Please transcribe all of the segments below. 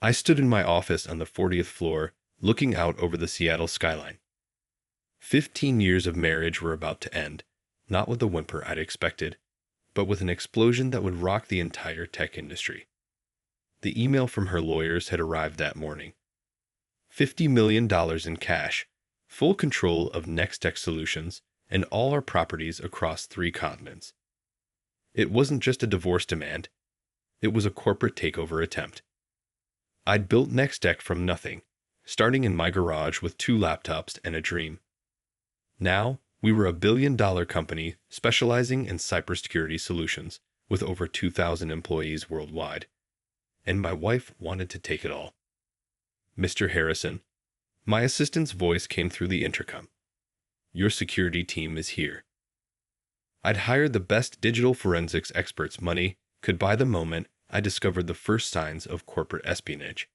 I stood in my office on the 40th floor, looking out over the Seattle skyline. 15 years of marriage were about to end, not with the whimper I'd expected, but with an explosion that would rock the entire tech industry. The email from her lawyers had arrived that morning. $50 million in cash, full control of Nextech Solutions, and all our properties across 3 continents. It wasn't just a divorce demand. It was a corporate takeover attempt. I'd built Nextech from nothing, starting in my garage with 2 laptops and a dream. Now, we were a billion-dollar company specializing in cybersecurity solutions with over 2,000 employees worldwide. And my wife wanted to take it all. Mr. Harrison, my assistant's voice came through the intercom. Your security team is here. I'd hired the best digital forensics experts money could buy the moment I discovered the first signs of corporate espionage.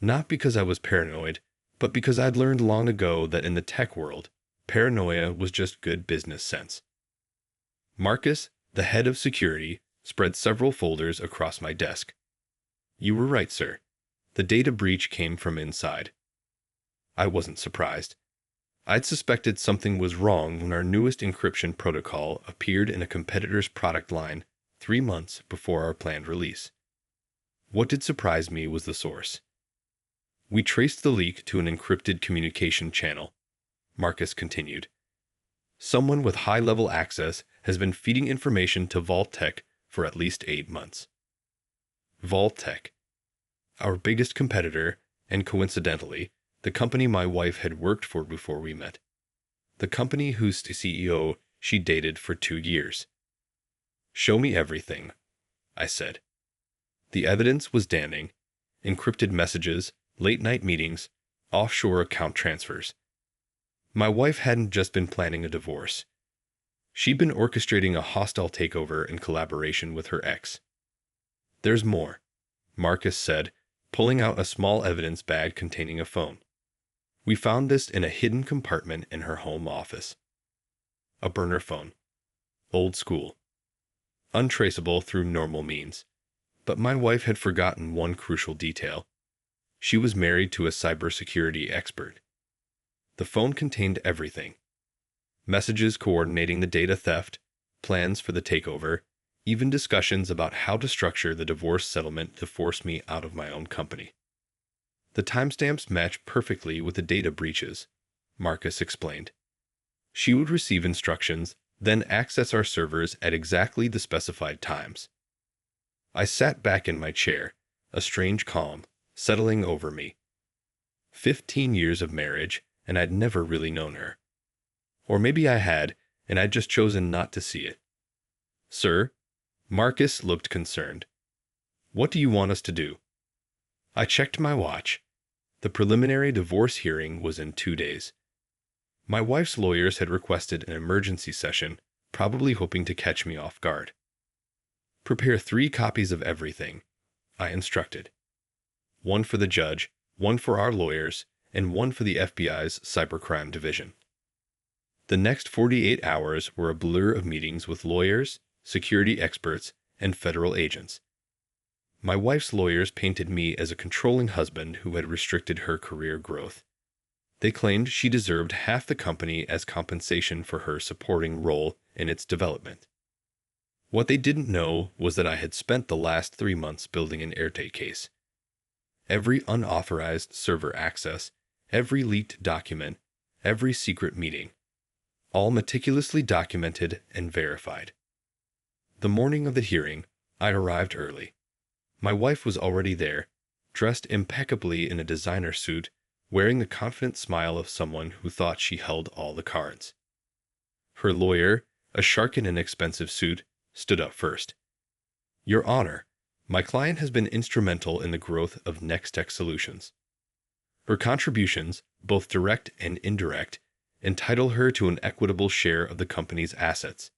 Not because I was paranoid, but because I'd learned long ago that in the tech world, paranoia was just good business sense. Marcus, the head of security, spread several folders across my desk. You were right, sir. The data breach came from inside. I wasn't surprised. I'd suspected something was wrong when our newest encryption protocol appeared in a competitor's product line 3 months before our planned release. What did surprise me was the source. We traced the leak to an encrypted communication channel, Marcus continued. Someone with high-level access has been feeding information to Vault-Tec for at least 8 months. Vault-Tec, our biggest competitor, and coincidentally, the company my wife had worked for before we met. The company whose CEO she dated for 2 years. Show me everything, I said. The evidence was damning. Encrypted messages, late-night meetings, offshore account transfers. My wife hadn't just been planning a divorce. She'd been orchestrating a hostile takeover in collaboration with her ex. There's more, Marcus said, pulling out a small evidence bag containing a phone. We found this in a hidden compartment in her home office. A burner phone. Old school. Untraceable through normal means. But my wife had forgotten one crucial detail. She was married to a cybersecurity expert. The phone contained everything. Messages coordinating the data theft, plans for the takeover, even discussions about how to structure the divorce settlement to force me out of my own company. The timestamps match perfectly with the data breaches, Marcus explained. She would receive instructions, then access our servers at exactly the specified times. I sat back in my chair, a strange calm settling over me. 15 years of marriage, and I'd never really known her. Or maybe I had, and I'd just chosen not to see it. Sir? Marcus looked concerned. What do you want us to do? I checked my watch. The preliminary divorce hearing was in 2 days. My wife's lawyers had requested an emergency session, probably hoping to catch me off guard. Prepare 3 copies of everything, I instructed. 1 for the judge, 1 for our lawyers, and 1 for the FBI's cybercrime division. The next 48 hours were a blur of meetings with lawyers, security experts, and federal agents. My wife's lawyers painted me as a controlling husband who had restricted her career growth. They claimed she deserved half the company as compensation for her supporting role in its development. What they didn't know was that I had spent the last 3 months building an airtight case. Every unauthorized server access, every leaked document, every secret meeting, all meticulously documented and verified. The morning of the hearing, I arrived early. My wife was already there, dressed impeccably in a designer suit, wearing the confident smile of someone who thought she held all the cards. Her lawyer, a shark in an expensive suit, stood up first. Your Honor, my client has been instrumental in the growth of Nextech Solutions. Her contributions, both direct and indirect, entitle her to an equitable share of the company's assets.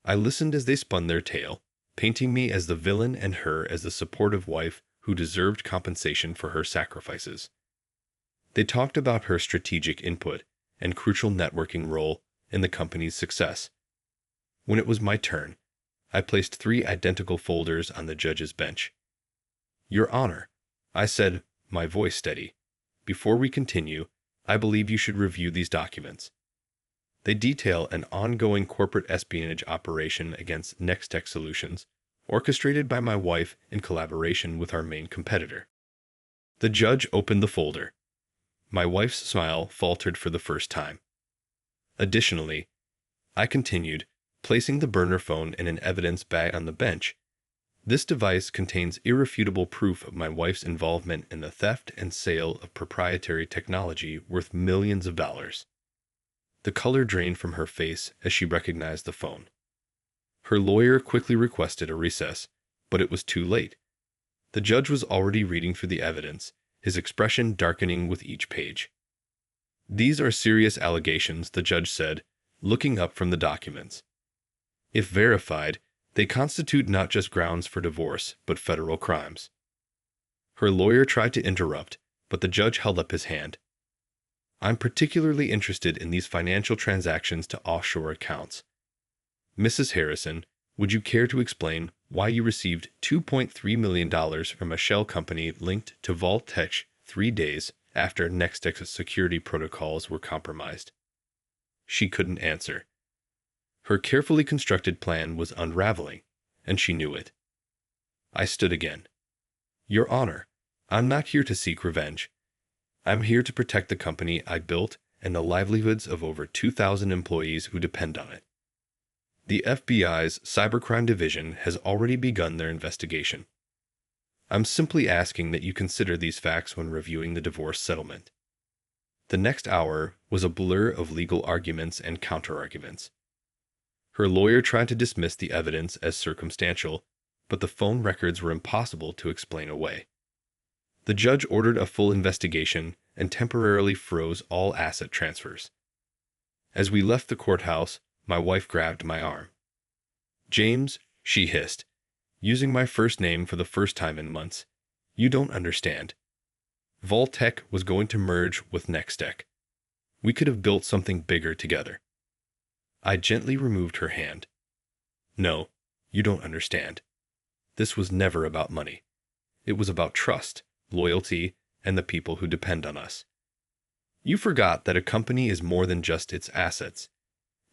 I listened as they spun their tale, painting me as the villain and her as the supportive wife who deserved compensation for her sacrifices. They talked about her strategic input and crucial networking role in the company's success. When it was my turn, I placed 3 identical folders on the judge's bench. Your Honor, I said, my voice steady. Before we continue, I believe you should review these documents. They detail an ongoing corporate espionage operation against Nextech Solutions, orchestrated by my wife in collaboration with our main competitor. The judge opened the folder. My wife's smile faltered for the first time. Additionally, I continued, placing the burner phone in an evidence bag on the bench. This device contains irrefutable proof of my wife's involvement in the theft and sale of proprietary technology worth millions of dollars. The color drained from her face as she recognized the phone. Her lawyer quickly requested a recess, but it was too late. The judge was already reading through the evidence, his expression darkening with each page. These are serious allegations, the judge said, looking up from the documents. If verified, they constitute not just grounds for divorce, but federal crimes. Her lawyer tried to interrupt, but the judge held up his hand. I'm particularly interested in these financial transactions to offshore accounts. Mrs. Harrison, would you care to explain why you received $2.3 million from a shell company linked to Vault-Tec 3 days after Nextech's security protocols were compromised? She couldn't answer. Her carefully constructed plan was unraveling, and she knew it. I stood again. Your Honor, I'm not here to seek revenge. I'm here to protect the company I built and the livelihoods of over 2,000 employees who depend on it. The FBI's Cybercrime Division has already begun their investigation. I'm simply asking that you consider these facts when reviewing the divorce settlement. The next hour was a blur of legal arguments and counterarguments. Her lawyer tried to dismiss the evidence as circumstantial, but the phone records were impossible to explain away. The judge ordered a full investigation and temporarily froze all asset transfers. As we left the courthouse, my wife grabbed my arm. James, she hissed, using my first name for the first time in months, you don't understand. Vault-Tec was going to merge with Nextech. We could have built something bigger together. I gently removed her hand. No, you don't understand. This was never about money. It was about trust, loyalty, and the people who depend on us. You forgot that a company is more than just its assets.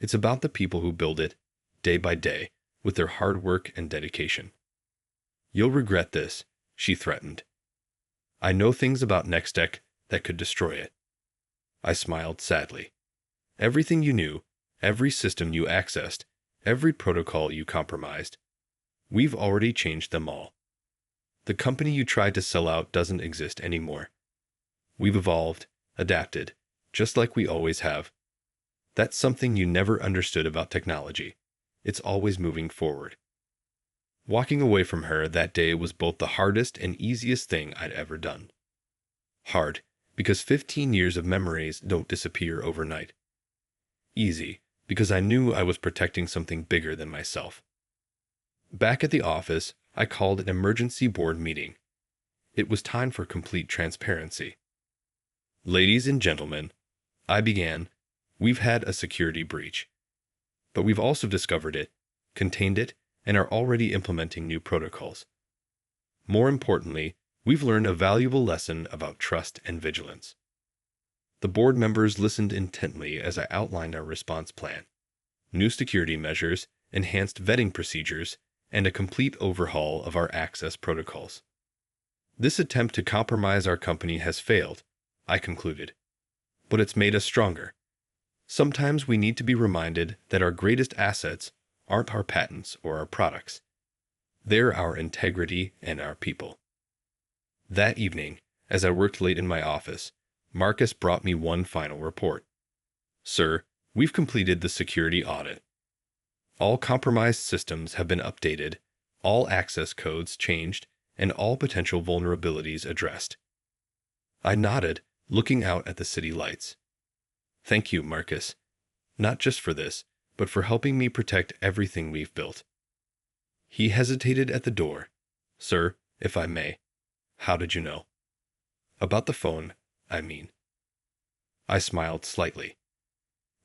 It's about the people who build it, day by day, with their hard work and dedication. You'll regret this, she threatened. I know things about Nextech that could destroy it. I smiled sadly. Everything you knew, every system you accessed, every protocol you compromised, we've already changed them all. The company you tried to sell out doesn't exist anymore. We've evolved, adapted, just like we always have. That's something you never understood about technology. It's always moving forward. Walking away from her that day was both the hardest and easiest thing I'd ever done. Hard, because 15 years of memories don't disappear overnight. Easy, because I knew I was protecting something bigger than myself. Back at the office, I called an emergency board meeting. It was time for complete transparency. Ladies and gentlemen, I began, we've had a security breach. But we've also discovered it, contained it, and are already implementing new protocols. More importantly, we've learned a valuable lesson about trust and vigilance. The board members listened intently as I outlined our response plan. New security measures, enhanced vetting procedures, and a complete overhaul of our access protocols. This attempt to compromise our company has failed, I concluded. But it's made us stronger. Sometimes we need to be reminded that our greatest assets aren't our patents or our products. They're our integrity and our people. That evening, as I worked late in my office, Marcus brought me one final report. Sir, we've completed the security audit. All compromised systems have been updated, all access codes changed, and all potential vulnerabilities addressed. I nodded, looking out at the city lights. Thank you, Marcus. Not just for this, but for helping me protect everything we've built. He hesitated at the door. Sir, if I may, how did you know? About the phone, I mean. I smiled slightly.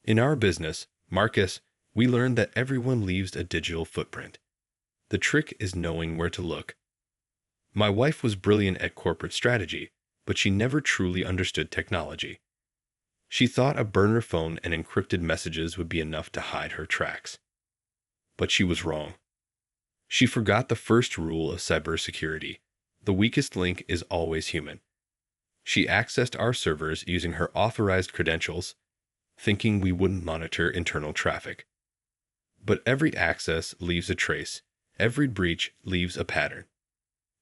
In our business, Marcus, we learned that everyone leaves a digital footprint. The trick is knowing where to look. My wife was brilliant at corporate strategy, but she never truly understood technology. She thought a burner phone and encrypted messages would be enough to hide her tracks. But she was wrong. She forgot the first rule of cybersecurity: the weakest link is always human. She accessed our servers using her authorized credentials, thinking we wouldn't monitor internal traffic. But every access leaves a trace, every breach leaves a pattern.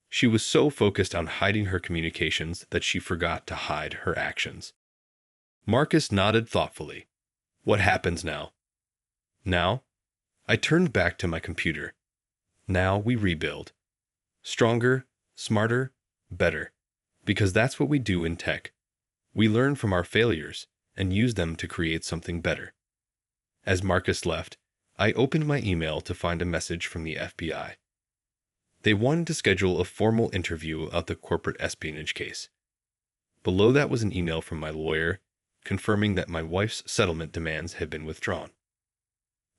She was so focused on hiding her communications that she forgot to hide her actions. Marcus nodded thoughtfully. What happens now? Now? I turned back to my computer. Now we rebuild. Stronger, smarter, better. Because that's what we do in tech. We learn from our failures and use them to create something better. As Marcus left, I opened my email to find a message from the FBI. They wanted to schedule a formal interview of the corporate espionage case. Below that was an email from my lawyer confirming that my wife's settlement demands had been withdrawn.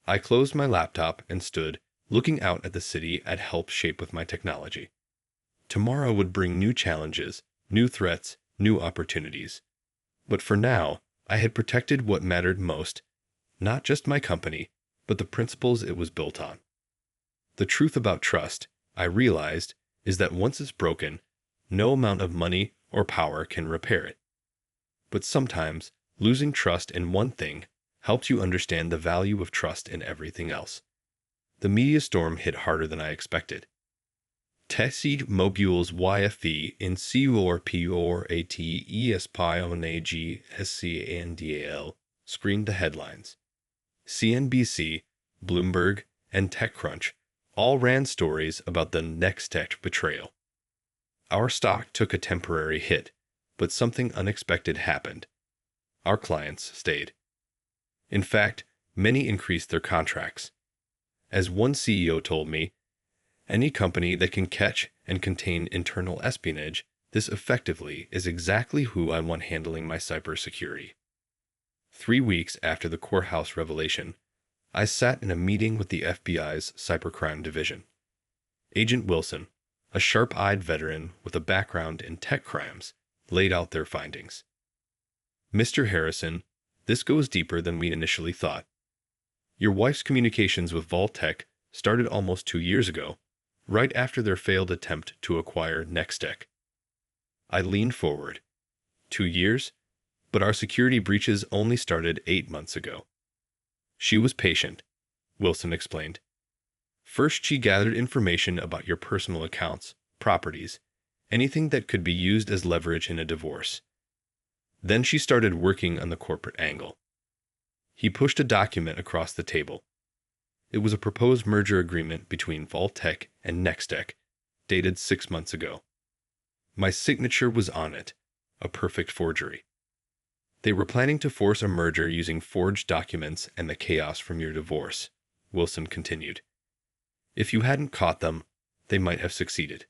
I closed my laptop and stood, looking out at the city I'd helped shape with my technology. Tomorrow would bring new challenges, new threats, new opportunities. But for now, I had protected what mattered most, not just my company, but the principles it was built on. The truth about trust, I realized, is that once it's broken, no amount of money or power can repair it. But sometimes, losing trust in one thing helps you understand the value of trust in everything else. The media storm hit harder than I expected. Tessie mobiles YFE in CORPORAT ESPIONAG SCANDAL screened the headlines. CNBC, Bloomberg, and TechCrunch all ran stories about the Nextech betrayal. Our stock took a temporary hit, but something unexpected happened. Our clients stayed. In fact, many increased their contracts. As one CEO told me, any company that can catch and contain internal espionage this effectively is exactly who I want handling my cybersecurity. 3 weeks after the courthouse revelation, I sat in a meeting with the FBI's Cybercrime Division. Agent Wilson, a sharp-eyed veteran with a background in tech crimes, laid out their findings. Mr. Harrison, this goes deeper than we initially thought. Your wife's communications with Vault-Tec started almost 2 years ago, right after their failed attempt to acquire Nextech. I leaned forward. 2 years? But our security breaches only started 8 months ago. She was patient, Wilson explained. First, she gathered information about your personal accounts, properties, anything that could be used as leverage in a divorce. Then she started working on the corporate angle. He pushed a document across the table. It was a proposed merger agreement between Vault-Tec and Nextech, dated 6 months ago. My signature was on it, a perfect forgery. They were planning to force a merger using forged documents and the chaos from your divorce, Wilson continued. If you hadn't caught them, they might have succeeded.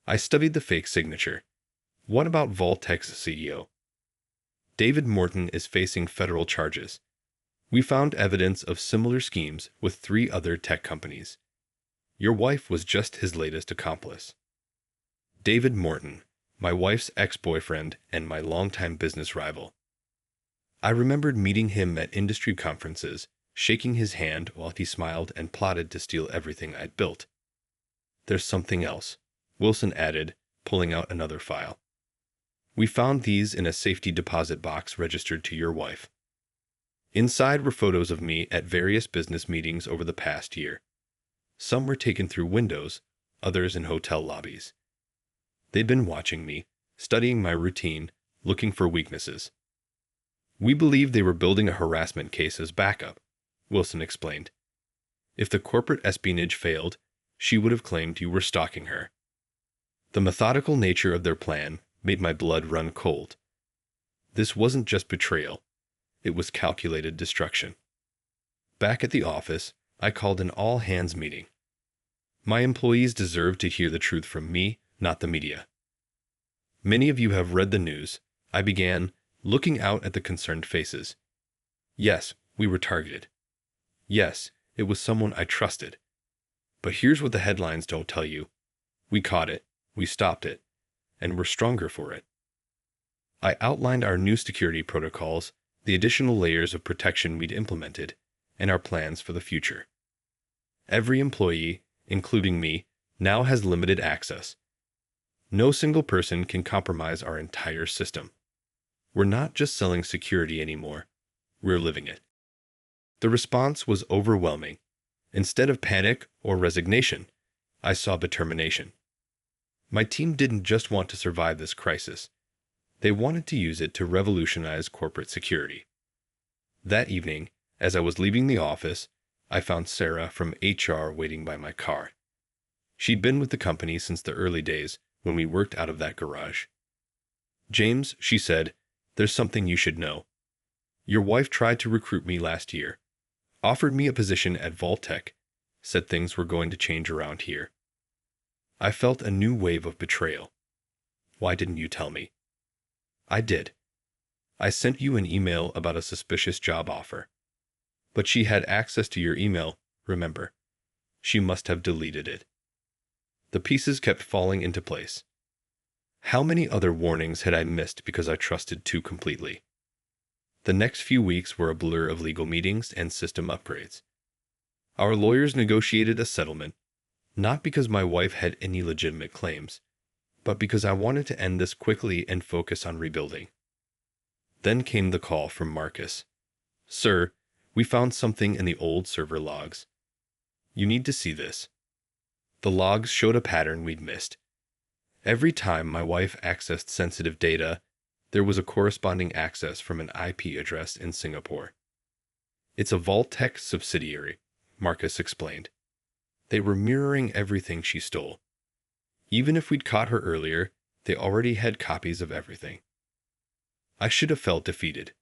I studied the fake signature. What about Vault-Tec's CEO? David Morton is facing federal charges. We found evidence of similar schemes with 3 other tech companies. Your wife was just his latest accomplice. David Morton, my wife's ex-boyfriend and my longtime business rival. I remembered meeting him at industry conferences, shaking his hand while he smiled and plotted to steal everything I'd built. There's something else, Wilson added, pulling out another file. We found these in a safety deposit box registered to your wife. Inside were photos of me at various business meetings over the past year. Some were taken through windows, others in hotel lobbies. They'd been watching me, studying my routine, looking for weaknesses. We believed they were building a harassment case as backup, Wilson explained. If the corporate espionage failed, she would have claimed you were stalking her. The methodical nature of their plan made my blood run cold. This wasn't just betrayal. It was calculated destruction. Back at the office, I called an all-hands meeting. My employees deserved to hear the truth from me, not the media. Many of you have read the news, I began, looking out at the concerned faces. Yes, we were targeted. Yes, it was someone I trusted. But here's what the headlines don't tell you. We caught it. We stopped it, and we're stronger for it. I outlined our new security protocols, the additional layers of protection we'd implemented, and our plans for the future. Every employee, including me, now has limited access. No single person can compromise our entire system. We're not just selling security anymore, we're living it. The response was overwhelming. Instead of panic or resignation, I saw determination. My team didn't just want to survive this crisis. They wanted to use it to revolutionize corporate security. That evening, as I was leaving the office, I found Sarah from HR waiting by my car. She'd been with the company since the early days when we worked out of that garage. "James," she said, "there's something you should know. Your wife tried to recruit me last year, offered me a position at Vault-Tec, said things were going to change around here." I felt a new wave of betrayal. "Why didn't you tell me?" "I did. I sent you an email about a suspicious job offer. But she had access to your email, remember? She must have deleted it." The pieces kept falling into place. How many other warnings had I missed because I trusted too completely? The next few weeks were a blur of legal meetings and system upgrades. Our lawyers negotiated a settlement, not because my wife had any legitimate claims, but because I wanted to end this quickly and focus on rebuilding. Then came the call from Marcus. "Sir, we found something in the old server logs. You need to see this." The logs showed a pattern we'd missed. Every time my wife accessed sensitive data, there was a corresponding access from an IP address in Singapore. "It's a Vault-Tec subsidiary," Marcus explained. "They were mirroring everything she stole. Even if we'd caught her earlier, they already had copies of everything." I should have felt defeated.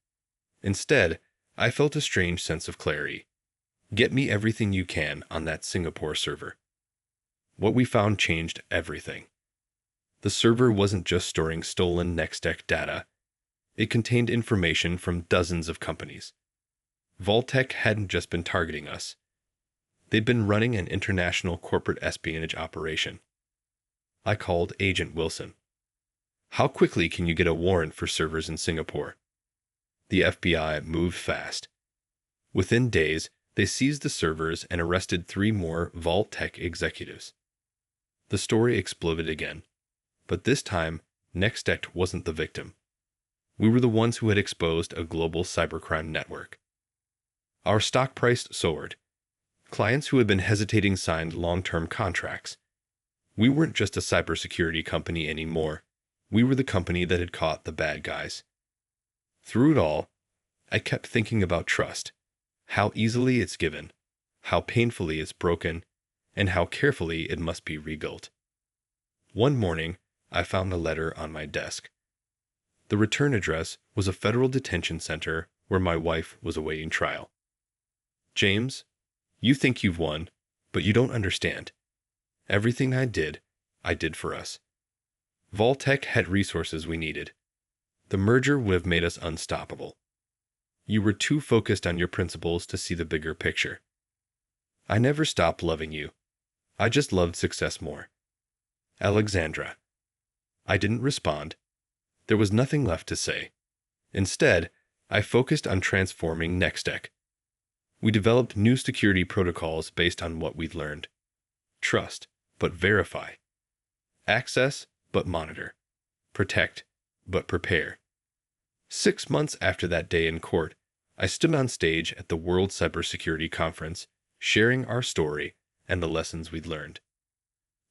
Instead, I felt a strange sense of clarity. Get me everything you can on that Singapore server. What we found changed everything. The server wasn't just storing stolen Nextech data. It contained information from dozens of companies. Vault-Tec hadn't just been targeting us. They'd been running an international corporate espionage operation. I called Agent Wilson. "How quickly can you get a warrant for servers in Singapore?" The FBI moved fast. Within days, they seized the servers and arrested 3 more Vault-Tec executives. The story exploded again. But this time, Nextech wasn't the victim. We were the ones who had exposed a global cybercrime network. Our stock price soared. Clients who had been hesitating signed long-term contracts. We weren't just a cybersecurity company anymore. We were the company that had caught the bad guys. Through it all, I kept thinking about trust, how easily it's given, how painfully it's broken, and how carefully it must be rebuilt. One morning, I found a letter on my desk. The return address was a federal detention center where my wife was awaiting trial. "James, you think you've won, but you don't understand. Everything I did for us. Vault-Tec had resources we needed. The merger would have made us unstoppable. You were too focused on your principles to see the bigger picture. I never stopped loving you. I just loved success more. Alexandra." I didn't respond. There was nothing left to say. Instead, I focused on transforming Nextech. We developed new security protocols based on what we'd learned. Trust, but verify. Access, but monitor. Protect, but prepare. 6 months after that day in court, I stood on stage at the World Cybersecurity Conference, sharing our story and the lessons we'd learned.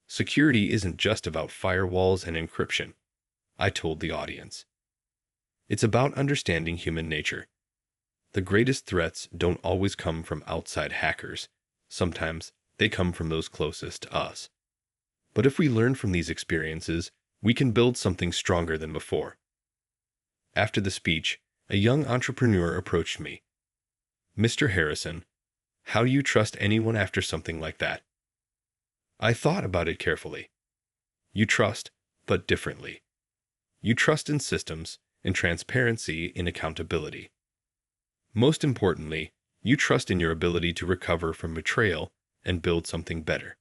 Security isn't just about firewalls and encryption, I told the audience. It's about understanding human nature. The greatest threats don't always come from outside hackers. Sometimes they come from those closest to us. But if we learn from these experiences, we can build something stronger than before. After the speech, a young entrepreneur approached me. "Mr. Harrison, how do you trust anyone after something like that?" I thought about it carefully. You trust, but differently. You trust in systems, in transparency, in accountability. Most importantly, you trust in your ability to recover from betrayal and build something better.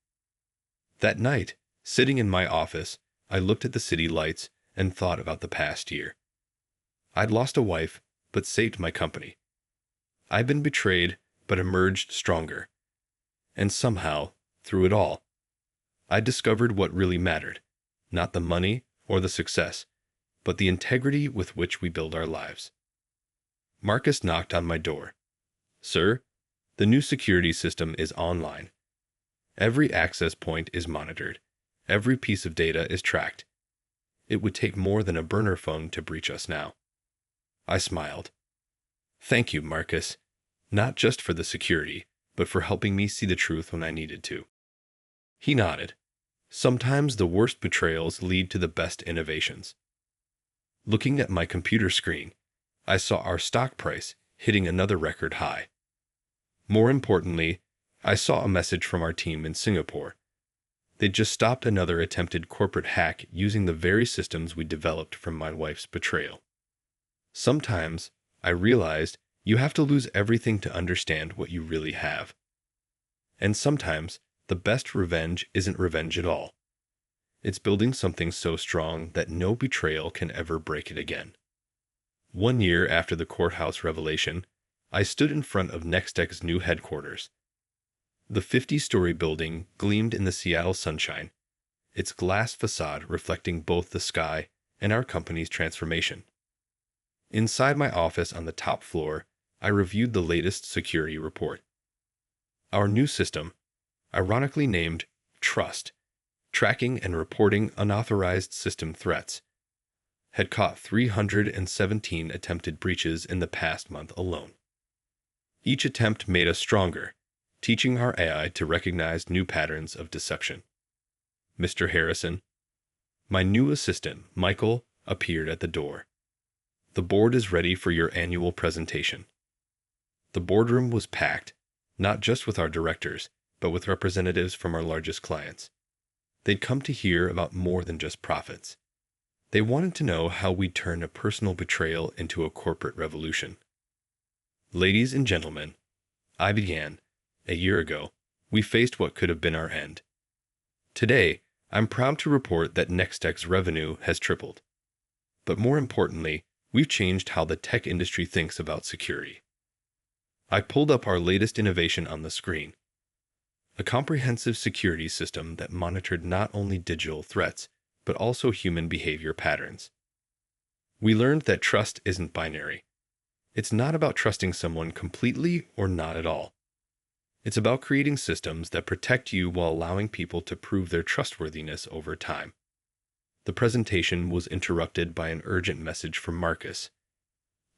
That night, sitting in my office, I looked at the city lights and thought about the past year. I'd lost a wife, but saved my company. I'd been betrayed, but emerged stronger. And somehow, through it all, I discovered what really mattered, not the money or the success, but the integrity with which we build our lives. Marcus knocked on my door. Sir, the new security system is online. Every access point is monitored. Every piece of data is tracked. It would take more than a burner phone to breach us now. I smiled. Thank you, Marcus. Not just for the security, but for helping me see the truth when I needed to. He nodded. Sometimes the worst betrayals lead to the best innovations. Looking at my computer screen, I saw our stock price hitting another record high. More importantly, I saw a message from our team in Singapore. They'd just stopped another attempted corporate hack using the very systems we developed from my wife's betrayal. Sometimes, I realized, you have to lose everything to understand what you really have. And sometimes, the best revenge isn't revenge at all. It's building something so strong that no betrayal can ever break it again. 1 year after the courthouse revelation, I stood in front of Nextech's new headquarters. The 50-story building gleamed in the Seattle sunshine, its glass facade reflecting both the sky and our company's transformation. Inside my office on the top floor, I reviewed the latest security report. Our new system, ironically named Trust, Tracking and Reporting Unauthorized System Threats, had caught 317 attempted breaches in the past month alone. Each attempt made us stronger, teaching our AI to recognize new patterns of deception. Mr. Harrison, my new assistant, Michael, appeared at the door. The board is ready for your annual presentation. The boardroom was packed, not just with our directors, but with representatives from our largest clients. They'd come to hear about more than just profits. They wanted to know how we'd turn a personal betrayal into a corporate revolution. Ladies and gentlemen, I began. A year ago, we faced what could have been our end. Today, I'm proud to report that Nextech's revenue has tripled. But more importantly, we've changed how the tech industry thinks about security. I pulled up our latest innovation on the screen. A comprehensive security system that monitored not only digital threats, but also human behavior patterns. We learned that trust isn't binary. It's not about trusting someone completely or not at all. It's about creating systems that protect you while allowing people to prove their trustworthiness over time. The presentation was interrupted by an urgent message from Marcus.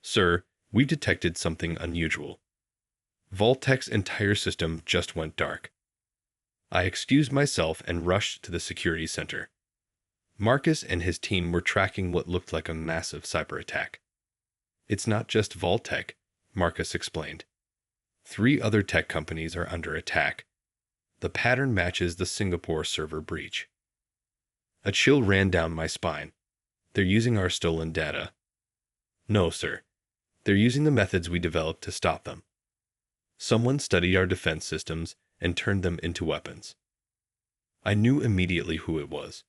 Sir, we've detected something unusual. Vaultek's entire system just went dark. I excused myself and rushed to the security center. Marcus and his team were tracking what looked like a massive cyber attack. It's not just Vaultek, Marcus explained. 3 other tech companies are under attack. The pattern matches the Singapore server breach. A chill ran down my spine. They're using our stolen data. No, sir. They're using the methods we developed to stop them. Someone studied our defense systems and turned them into weapons. I knew immediately who it was.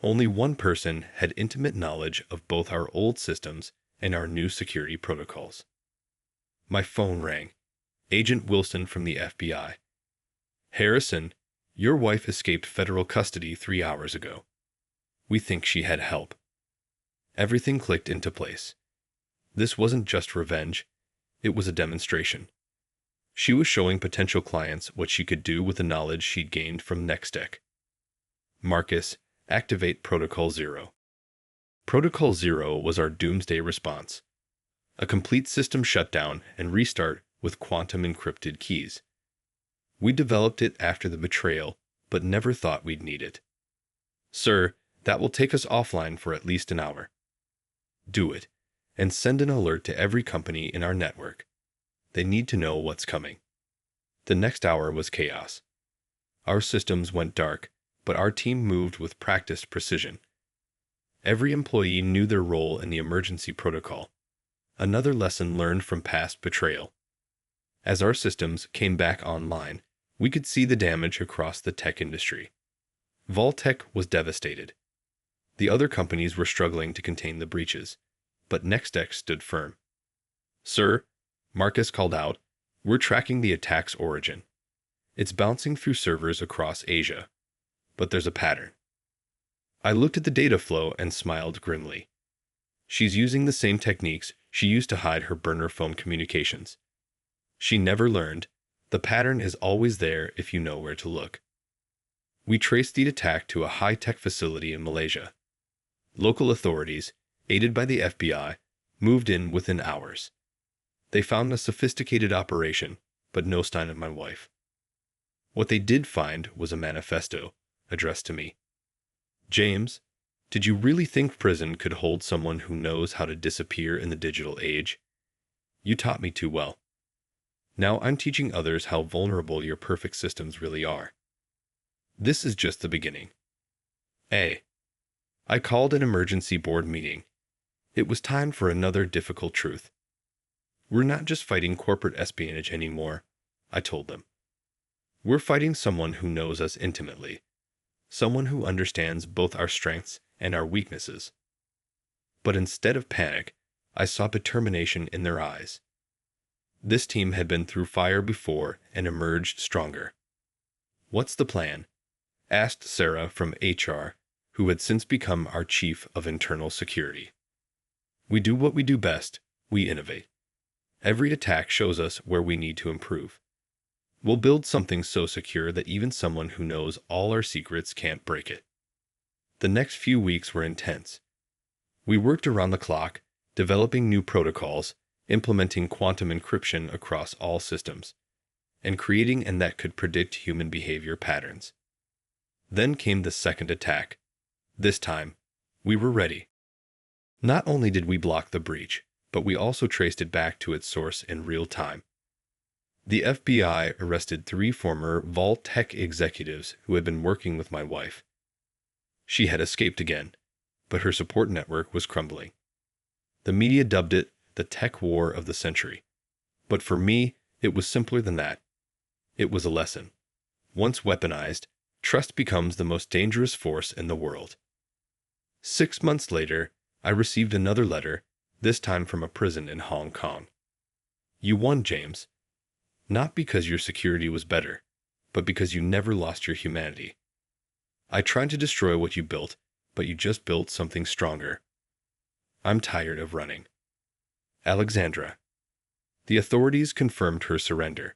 Only one person had intimate knowledge of both our old systems and our new security protocols. My phone rang. Agent Wilson from the FBI. Harrison, your wife escaped federal custody 3 hours ago. We think she had help. Everything clicked into place. This wasn't just revenge. It was a demonstration. She was showing potential clients what she could do with the knowledge she'd gained from Nextech. Marcus, activate Protocol Zero. Protocol Zero was our doomsday response. A complete system shutdown and restart with quantum encrypted keys. We developed it after the betrayal, but never thought we'd need it. Sir, that will take us offline for at least an hour. Do it, and send an alert to every company in our network. They need to know what's coming. The next hour was chaos. Our systems went dark, but our team moved with practiced precision. Every employee knew their role in the emergency protocol, another lesson learned from past betrayal. As our systems came back online, we could see the damage across the tech industry. Vaultek was devastated. The other companies were struggling to contain the breaches, but Nextech stood firm. "Sir," Marcus called out, "we're tracking the attack's origin. It's bouncing through servers across Asia. But there's a pattern." I looked at the data flow and smiled grimly. She's using the same techniques she used to hide her burner phone communications. She never learned. The pattern is always there if you know where to look. We traced the attack to a high-tech facility in Malaysia. Local authorities, aided by the FBI, moved in within hours. They found a sophisticated operation, but no sign of my wife. What they did find was a manifesto, addressed to me. "James, did you really think prison could hold someone who knows how to disappear in the digital age? You taught me too well. Now I'm teaching others how vulnerable your perfect systems really are. This is just the beginning." I called an emergency board meeting. It was time for another difficult truth. "We're not just fighting corporate espionage anymore," I told them. "We're fighting someone who knows us intimately, someone who understands both our strengths and our weaknesses." But instead of panic, I saw determination in their eyes. This team had been through fire before and emerged stronger. "What's the plan?" asked Sarah from HR, who had since become our chief of internal security. "We do what we do best. We innovate. Every attack shows us where we need to improve. We'll build something so secure that even someone who knows all our secrets can't break it." The next few weeks were intense. We worked around the clock, developing new protocols, implementing quantum encryption across all systems, and creating an that could predict human behavior patterns. Then came the second attack. This time, we were ready. Not only did we block the breach, but we also traced it back to its source in real time. The FBI arrested 3 former Vault Tech executives who had been working with my wife. She had escaped again, but her support network was crumbling. The media dubbed it the tech war of the century. But for me, it was simpler than that. It was a lesson. Once weaponized, trust becomes the most dangerous force in the world. 6 months later, I received another letter, this time from a prison in Hong Kong. "You won, James. Not because your security was better, but because you never lost your humanity. I tried to destroy what you built, but you just built something stronger. I'm tired of running." Alexandra. The authorities confirmed her surrender.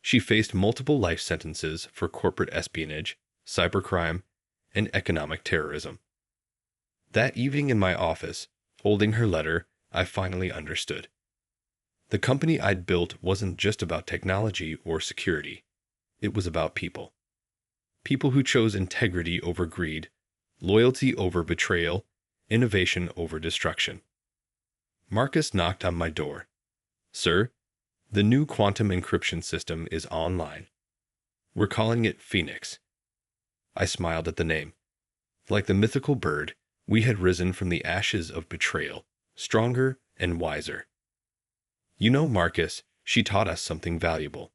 She faced multiple life sentences for corporate espionage, cybercrime, and economic terrorism. That evening in my office, holding her letter, I finally understood. The company I'd built wasn't just about technology or security. It was about people. People who chose integrity over greed, loyalty over betrayal, innovation over destruction. Marcus knocked on my door. "Sir, the new quantum encryption system is online. We're calling it Phoenix." I smiled at the name. Like the mythical bird, we had risen from the ashes of betrayal, stronger and wiser. "You know, Marcus, she taught us something valuable.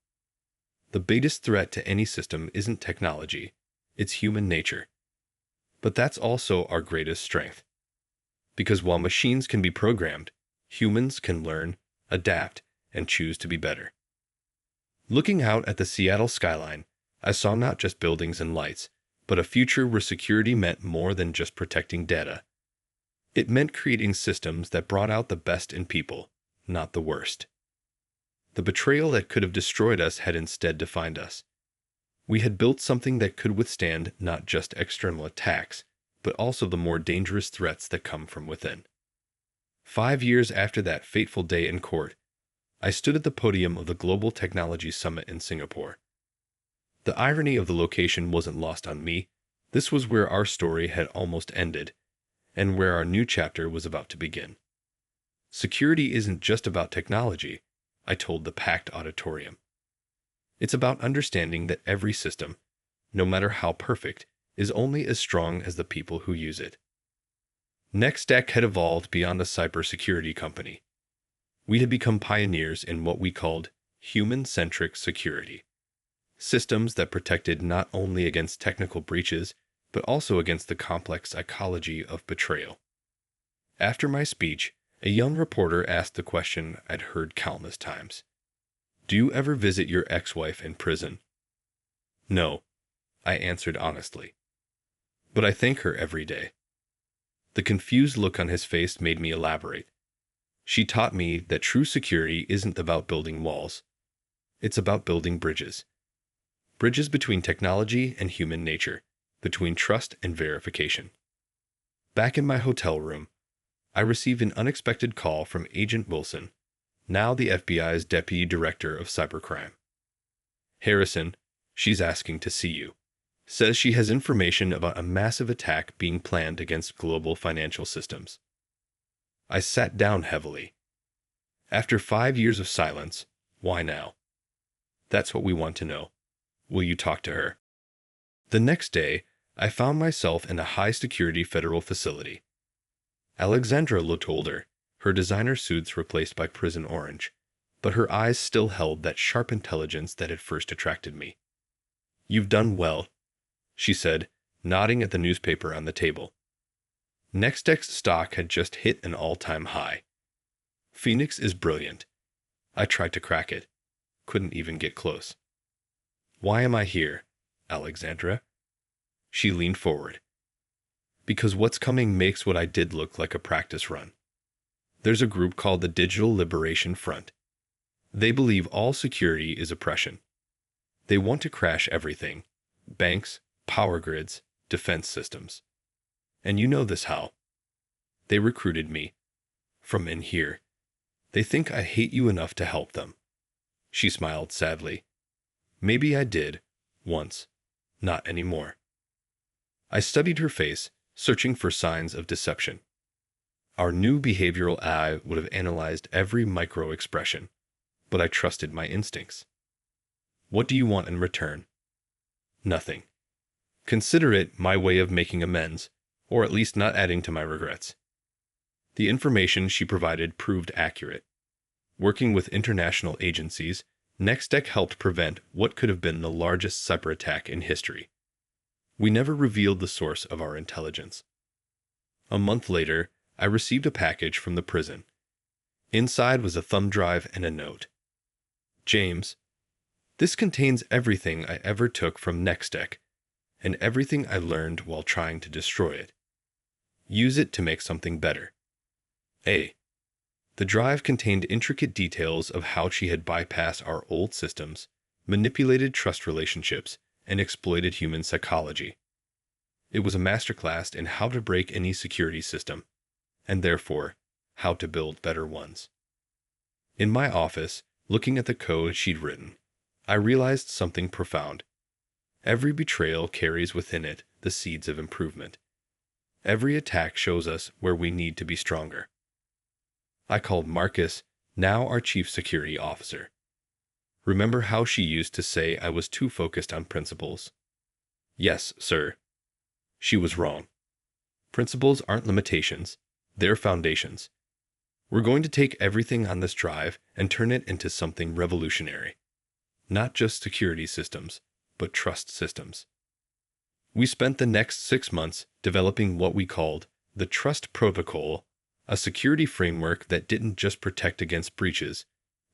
The biggest threat to any system isn't technology, it's human nature. But that's also our greatest strength. Because while machines can be programmed, humans can learn, adapt, and choose to be better." Looking out at the Seattle skyline, I saw not just buildings and lights, but a future where security meant more than just protecting data. It meant creating systems that brought out the best in people, not the worst. The betrayal that could have destroyed us had instead defined us. We had built something that could withstand not just external attacks, but also the more dangerous threats that come from within. 5 years after that fateful day in court, I stood at the podium of the Global Technology Summit in Singapore. The irony of the location wasn't lost on me. This was where our story had almost ended, and where our new chapter was about to begin. Security isn't just about technology, I told the packed auditorium. It's about understanding that every system, no matter how perfect, is only as strong as the people who use it. Nextech had evolved beyond a cybersecurity company. We had become pioneers in what we called human-centric security. Systems that protected not only against technical breaches, but also against the complex psychology of betrayal. After my speech, a young reporter asked the question I'd heard countless times. Do you ever visit your ex-wife in prison? No, I answered honestly. But I thank her every day. The confused look on his face made me elaborate. She taught me that true security isn't about building walls. It's about building bridges. Bridges between technology and human nature, between trust and verification. Back in my hotel room, I received an unexpected call from Agent Wilson, now the FBI's Deputy Director of Cybercrime. Harrison, she's asking to see you. Says she has information about a massive attack being planned against global financial systems. I sat down heavily. After 5 years of silence, why now? That's what we want to know. Will you talk to her? The next day, I found myself in a high-security federal facility. Alexandra looked older, her designer suits replaced by prison orange, but her eyes still held that sharp intelligence that had first attracted me. You've done well, she said, nodding at the newspaper on the table. Nextech's stock had just hit an all-time high. Phoenix is brilliant. I tried to crack it. Couldn't even get close. Why am I here, Alexandra? She leaned forward. Because what's coming makes what I did look like a practice run. There's a group called the Digital Liberation Front. They believe all security is oppression. They want to crash everything: banks, power grids, defense systems. And you know this how. They recruited me. From in here. They think I hate you enough to help them. She smiled sadly. Maybe I did, once. Not anymore. I studied her face, searching for signs of deception. Our new behavioral eye would have analyzed every micro-expression, but I trusted my instincts. What do you want in return? Nothing. Consider it my way of making amends, or at least not adding to my regrets. The information she provided proved accurate. Working with international agencies, Nextech helped prevent what could have been the largest cyber attack in history. We never revealed the source of our intelligence. A month later, I received a package from the prison. Inside was a thumb drive and a note. James, this contains everything I ever took from Nextech, and everything I learned while trying to destroy it. Use it to make something better. A. The drive contained intricate details of how she had bypassed our old systems, manipulated trust relationships, and exploited human psychology. It was a masterclass in how to break any security system, and therefore, how to build better ones. In my office, looking at the code she'd written, I realized something profound. Every betrayal carries within it the seeds of improvement. Every attack shows us where we need to be stronger. I called Marcus, now our chief security officer. Remember how she used to say I was too focused on principles? Yes, sir. She was wrong. Principles aren't limitations, they're foundations. We're going to take everything on this drive and turn it into something revolutionary. Not just security systems, but trust systems. We spent the next 6 months developing what we called the Trust Protocol, a security framework that didn't just protect against breaches,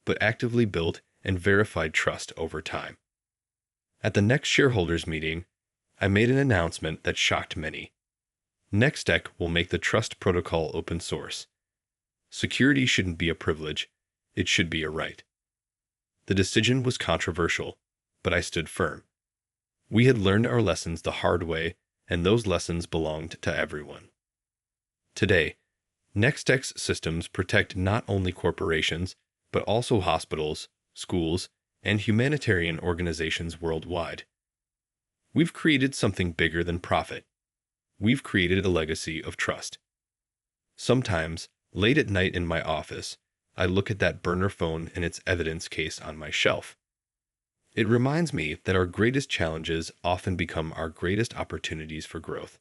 but actively built and verified trust over time. At the next shareholders meeting, I made an announcement that shocked many. Nextech will make the Trust Protocol open source. Security shouldn't be a privilege, it should be a right. The decision was controversial, but I stood firm. We had learned our lessons the hard way, and those lessons belonged to everyone. Today, Nextech's systems protect not only corporations, but also hospitals, schools, and humanitarian organizations worldwide. We've created something bigger than profit. We've created a legacy of trust. Sometimes, late at night in my office, I look at that burner phone and its evidence case on my shelf. It reminds me that our greatest challenges often become our greatest opportunities for growth.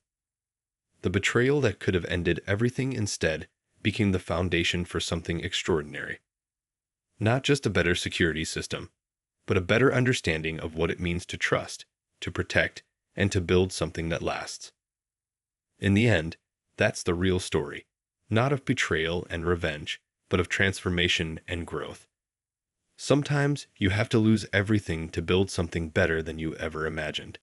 The betrayal that could have ended everything instead became the foundation for something extraordinary. Not just a better security system, but a better understanding of what it means to trust, to protect, and to build something that lasts. In the end, that's the real story, not of betrayal and revenge, but of transformation and growth. Sometimes you have to lose everything to build something better than you ever imagined.